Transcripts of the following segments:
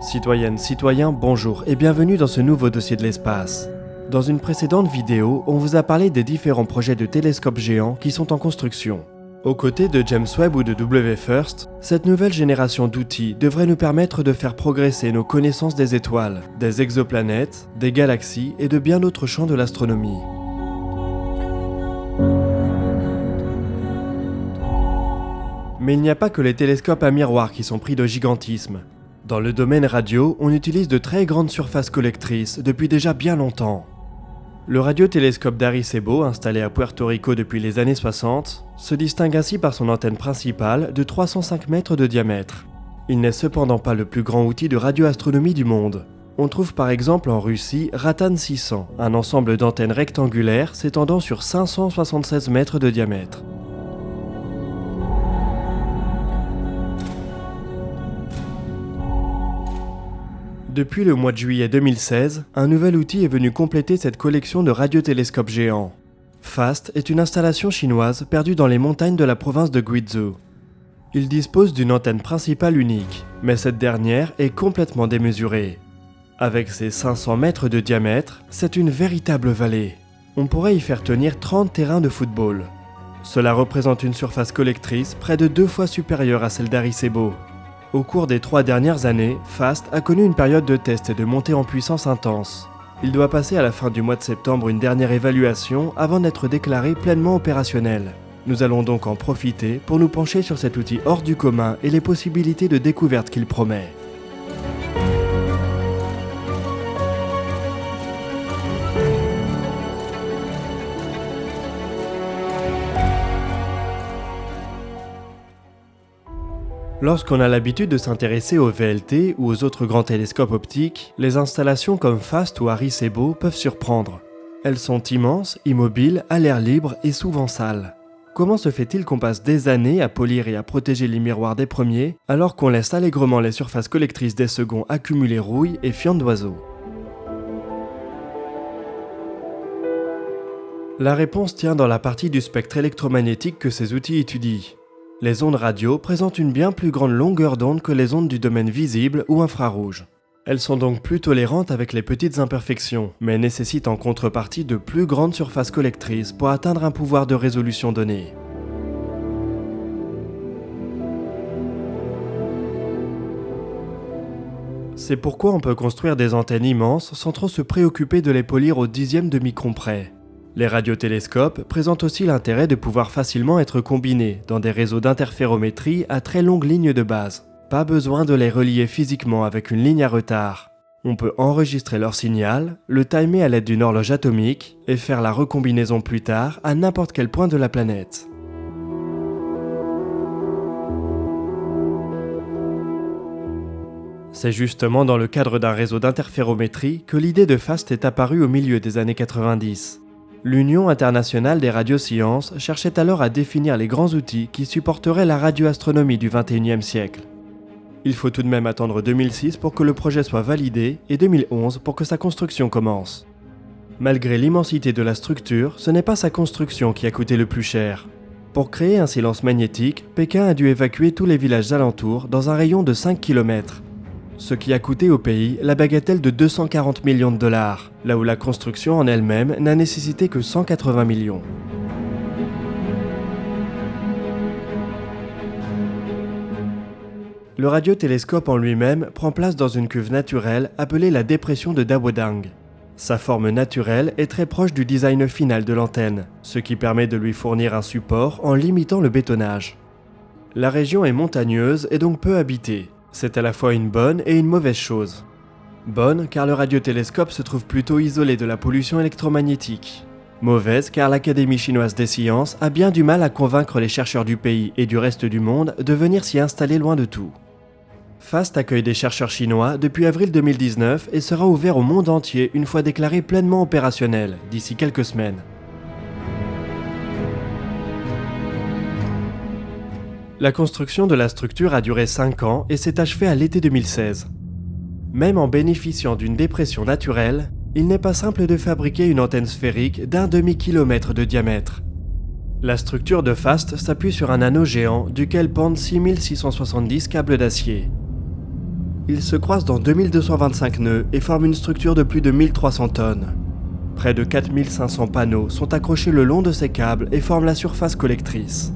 Citoyennes, citoyens, bonjour et bienvenue dans ce nouveau dossier de l'espace. Dans une précédente vidéo, on vous a parlé des différents projets de télescopes géants qui sont en construction. Aux côtés de James Webb ou de WFIRST, cette nouvelle génération d'outils devrait nous permettre de faire progresser nos connaissances des étoiles, des exoplanètes, des galaxies et de bien d'autres champs de l'astronomie. Mais il n'y a pas que les télescopes à miroir qui sont pris de gigantisme. Dans le domaine radio, on utilise de très grandes surfaces collectrices depuis déjà bien longtemps. Le radiotélescope d'Arecibo, installé à Puerto Rico depuis les années 60, se distingue ainsi par son antenne principale de 305 mètres de diamètre. Il n'est cependant pas le plus grand outil de radioastronomie du monde. On trouve par exemple en Russie Ratan 600, un ensemble d'antennes rectangulaires s'étendant sur 576 mètres de diamètre. Depuis le mois de juillet 2016, un nouvel outil est venu compléter cette collection de radiotélescopes géants. FAST est une installation chinoise perdue dans les montagnes de la province de Guizhou. Il dispose d'une antenne principale unique, mais cette dernière est complètement démesurée. Avec ses 500 mètres de diamètre, c'est une véritable vallée. On pourrait y faire tenir 30 terrains de football. Cela représente une surface collectrice près de 2 fois supérieure à celle d'Arecibo. Au cours des 3 dernières années, FAST a connu une période de test et de montée en puissance intense. Il doit passer à la fin du mois de septembre une dernière évaluation avant d'être déclaré pleinement opérationnel. Nous allons donc en profiter pour nous pencher sur cet outil hors du commun et les possibilités de découverte qu'il promet. Lorsqu'on a l'habitude de s'intéresser au VLT ou aux autres grands télescopes optiques, les installations comme FAST ou Arecibo peuvent surprendre. Elles sont immenses, immobiles, à l'air libre et souvent sales. Comment se fait-il qu'on passe des années à polir et à protéger les miroirs des premiers, alors qu'on laisse allègrement les surfaces collectrices des seconds accumuler rouille et fientes d'oiseaux? La réponse tient dans la partie du spectre électromagnétique que ces outils étudient. Les ondes radio présentent une bien plus grande longueur d'onde que les ondes du domaine visible ou infrarouge. Elles sont donc plus tolérantes avec les petites imperfections, mais nécessitent en contrepartie de plus grandes surfaces collectrices pour atteindre un pouvoir de résolution donné. C'est pourquoi on peut construire des antennes immenses sans trop se préoccuper de les polir au dixième de micron près. Les radiotélescopes présentent aussi l'intérêt de pouvoir facilement être combinés dans des réseaux d'interférométrie à très longue ligne de base. Pas besoin de les relier physiquement avec une ligne à retard. On peut enregistrer leur signal, le timer à l'aide d'une horloge atomique et faire la recombinaison plus tard à n'importe quel point de la planète. C'est justement dans le cadre d'un réseau d'interférométrie que l'idée de FAST est apparue au milieu des années 90. L'Union internationale des radiosciences cherchait alors à définir les grands outils qui supporteraient la radioastronomie du XXIe siècle. Il faut tout de même attendre 2006 pour que le projet soit validé et 2011 pour que sa construction commence. Malgré l'immensité de la structure, ce n'est pas sa construction qui a coûté le plus cher. Pour créer un silence magnétique, Pékin a dû évacuer tous les villages alentours dans un rayon de 5 km. Ce qui a coûté au pays la bagatelle de 240 millions de dollars, là où la construction en elle-même n'a nécessité que 180 millions. Le radiotélescope en lui-même prend place dans une cuve naturelle appelée la dépression de Dawodang. Sa forme naturelle est très proche du design final de l'antenne, ce qui permet de lui fournir un support en limitant le bétonnage. La région est montagneuse et donc peu habitée. C'est à la fois une bonne et une mauvaise chose. Bonne car le radiotélescope se trouve plutôt isolé de la pollution électromagnétique. Mauvaise car l'Académie chinoise des sciences a bien du mal à convaincre les chercheurs du pays et du reste du monde de venir s'y installer loin de tout. FAST accueille des chercheurs chinois depuis avril 2019 et sera ouvert au monde entier une fois déclaré pleinement opérationnel, d'ici quelques semaines. La construction de la structure a duré 5 ans et s'est achevée à l'été 2016. Même en bénéficiant d'une dépression naturelle, il n'est pas simple de fabriquer une antenne sphérique d'1 demi-kilomètre de diamètre. La structure de FAST s'appuie sur un anneau géant duquel pendent 6670 câbles d'acier. Ils se croisent dans 2225 nœuds et forment une structure de plus de 1300 tonnes. Près de 4500 panneaux sont accrochés le long de ces câbles et forment la surface collectrice.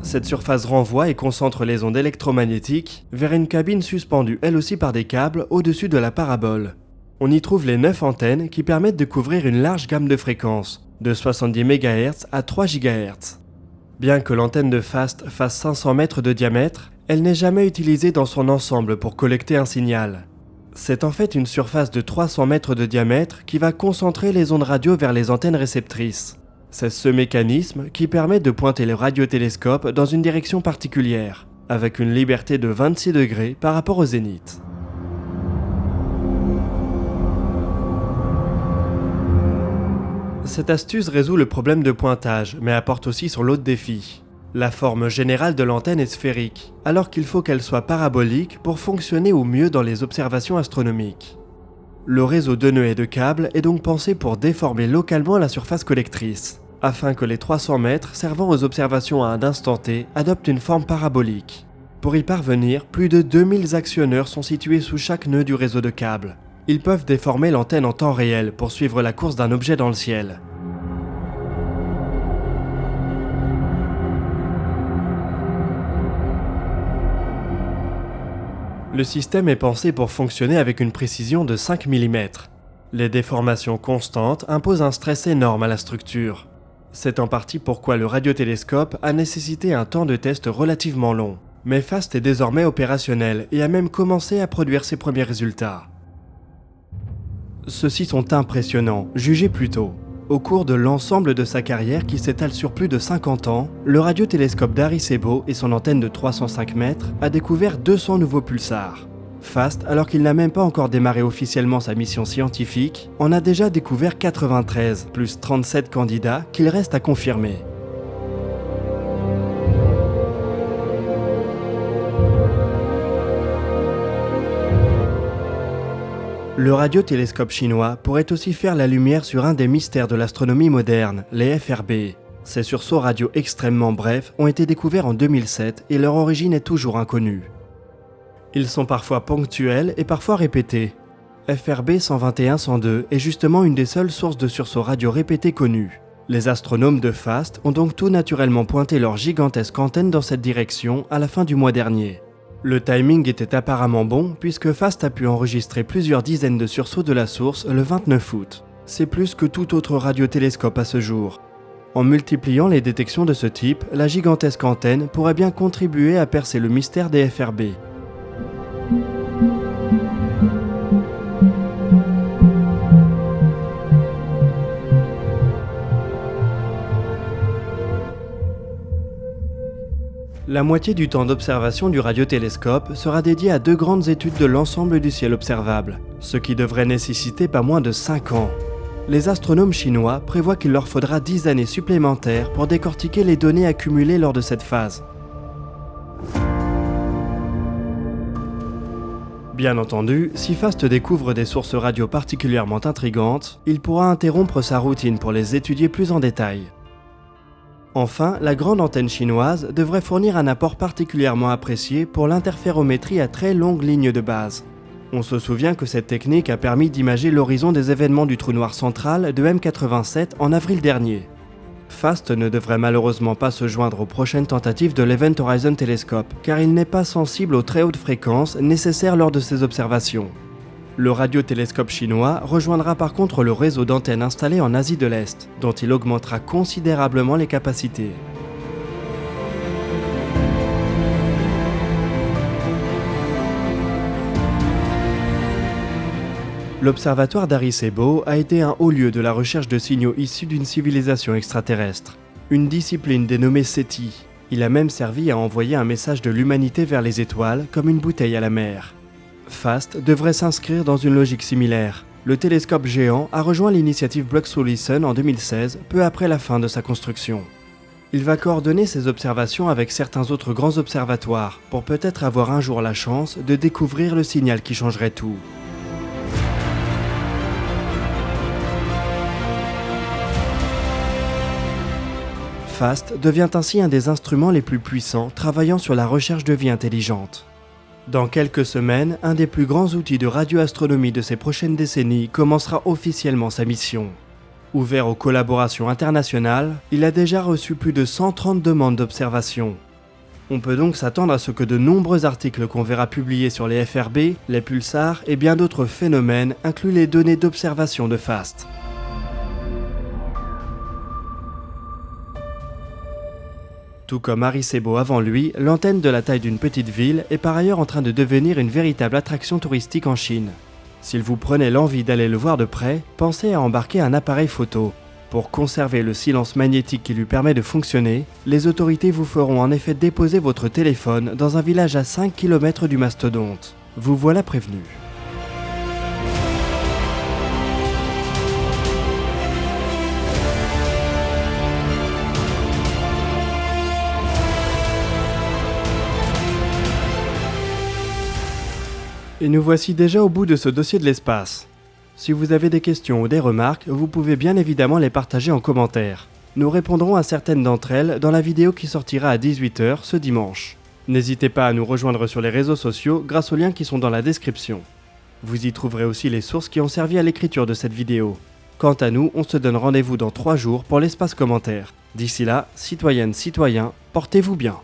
Cette surface renvoie et concentre les ondes électromagnétiques vers une cabine suspendue elle aussi par des câbles au-dessus de la parabole. On y trouve les 9 antennes qui permettent de couvrir une large gamme de fréquences, de 70 MHz à 3 GHz. Bien que l'antenne de FAST fasse 500 mètres de diamètre, elle n'est jamais utilisée dans son ensemble pour collecter un signal. C'est en fait une surface de 300 mètres de diamètre qui va concentrer les ondes radio vers les antennes réceptrices. C'est ce mécanisme qui permet de pointer le radiotélescope dans une direction particulière, avec une liberté de 26 degrés par rapport au zénith. Cette astuce résout le problème de pointage, mais apporte aussi son lot de défis. La forme générale de l'antenne est sphérique, alors qu'il faut qu'elle soit parabolique pour fonctionner au mieux dans les observations astronomiques. Le réseau de nœuds et de câbles est donc pensé pour déformer localement la surface collectrice, afin que les 300 mètres servant aux observations à un instant T adoptent une forme parabolique. Pour y parvenir, plus de 2000 actionneurs sont situés sous chaque nœud du réseau de câbles. Ils peuvent déformer l'antenne en temps réel pour suivre la course d'un objet dans le ciel. Le système est pensé pour fonctionner avec une précision de 5 mm. Les déformations constantes imposent un stress énorme à la structure. C'est en partie pourquoi le radiotélescope a nécessité un temps de test relativement long. Mais FAST est désormais opérationnel et a même commencé à produire ses premiers résultats. Ceux-ci sont impressionnants, jugez plutôt. Au cours de l'ensemble de sa carrière qui s'étale sur plus de 50 ans, le radiotélescope d'Arecibo et son antenne de 305 mètres a découvert 200 nouveaux pulsars. FAST, alors qu'il n'a même pas encore démarré officiellement sa mission scientifique, en a déjà découvert 93, plus 37 candidats qu'il reste à confirmer. Le radiotélescope chinois pourrait aussi faire la lumière sur un des mystères de l'astronomie moderne, les FRB. Ces sursauts radio extrêmement brefs ont été découverts en 2007 et leur origine est toujours inconnue. Ils sont parfois ponctuels et parfois répétés. FRB 121-102 est justement une des seules sources de sursauts radio répétés connues. Les astronomes de FAST ont donc tout naturellement pointé leur gigantesque antenne dans cette direction à la fin du mois dernier. Le timing était apparemment bon puisque FAST a pu enregistrer plusieurs dizaines de sursauts de la source le 29 août. C'est plus que tout autre radiotélescope à ce jour. En multipliant les détections de ce type, la gigantesque antenne pourrait bien contribuer à percer le mystère des FRB. La moitié du temps d'observation du radiotélescope sera dédiée à 2 grandes études de l'ensemble du ciel observable, ce qui devrait nécessiter pas moins de 5 ans. Les astronomes chinois prévoient qu'il leur faudra 10 années supplémentaires pour décortiquer les données accumulées lors de cette phase. Bien entendu, si FAST découvre des sources radio particulièrement intrigantes, il pourra interrompre sa routine pour les étudier plus en détail. Enfin, la grande antenne chinoise devrait fournir un apport particulièrement apprécié pour l'interférométrie à très longue ligne de base. On se souvient que cette technique a permis d'imager l'horizon des événements du trou noir central de M87 en avril dernier. FAST ne devrait malheureusement pas se joindre aux prochaines tentatives de l'Event Horizon Telescope, car il n'est pas sensible aux très hautes fréquences nécessaires lors de ces observations. Le radiotélescope chinois rejoindra par contre le réseau d'antennes installées en Asie de l'Est, dont il augmentera considérablement les capacités. L'observatoire d'Arecibo a été un haut lieu de la recherche de signaux issus d'une civilisation extraterrestre, une discipline dénommée SETI. Il a même servi à envoyer un message de l'humanité vers les étoiles comme une bouteille à la mer. FAST devrait s'inscrire dans une logique similaire. Le télescope géant a rejoint l'initiative Block Through Listen en 2016, peu après la fin de sa construction. Il va coordonner ses observations avec certains autres grands observatoires, pour peut-être avoir un jour la chance de découvrir le signal qui changerait tout. FAST devient ainsi un des instruments les plus puissants travaillant sur la recherche de vie intelligente. Dans quelques semaines, un des plus grands outils de radioastronomie de ces prochaines décennies commencera officiellement sa mission. Ouvert aux collaborations internationales, il a déjà reçu plus de 130 demandes d'observation. On peut donc s'attendre à ce que de nombreux articles qu'on verra publiés sur les FRB, les pulsars et bien d'autres phénomènes incluent les données d'observation de FAST. Tout comme Arecibo avant lui, l'antenne de la taille d'une petite ville est par ailleurs en train de devenir une véritable attraction touristique en Chine. S'il vous prenait l'envie d'aller le voir de près, pensez à embarquer un appareil photo. Pour conserver le silence magnétique qui lui permet de fonctionner, les autorités vous feront en effet déposer votre téléphone dans un village à 5 km du mastodonte. Vous voilà prévenu. Et nous voici déjà au bout de ce dossier de l'espace. Si vous avez des questions ou des remarques, vous pouvez bien évidemment les partager en commentaire. Nous répondrons à certaines d'entre elles dans la vidéo qui sortira à 18 h ce dimanche. N'hésitez pas à nous rejoindre sur les réseaux sociaux grâce aux liens qui sont dans la description. Vous y trouverez aussi les sources qui ont servi à l'écriture de cette vidéo. Quant à nous, on se donne rendez-vous dans 3 jours pour l'espace commentaire. D'ici là, citoyennes, citoyens, portez-vous bien.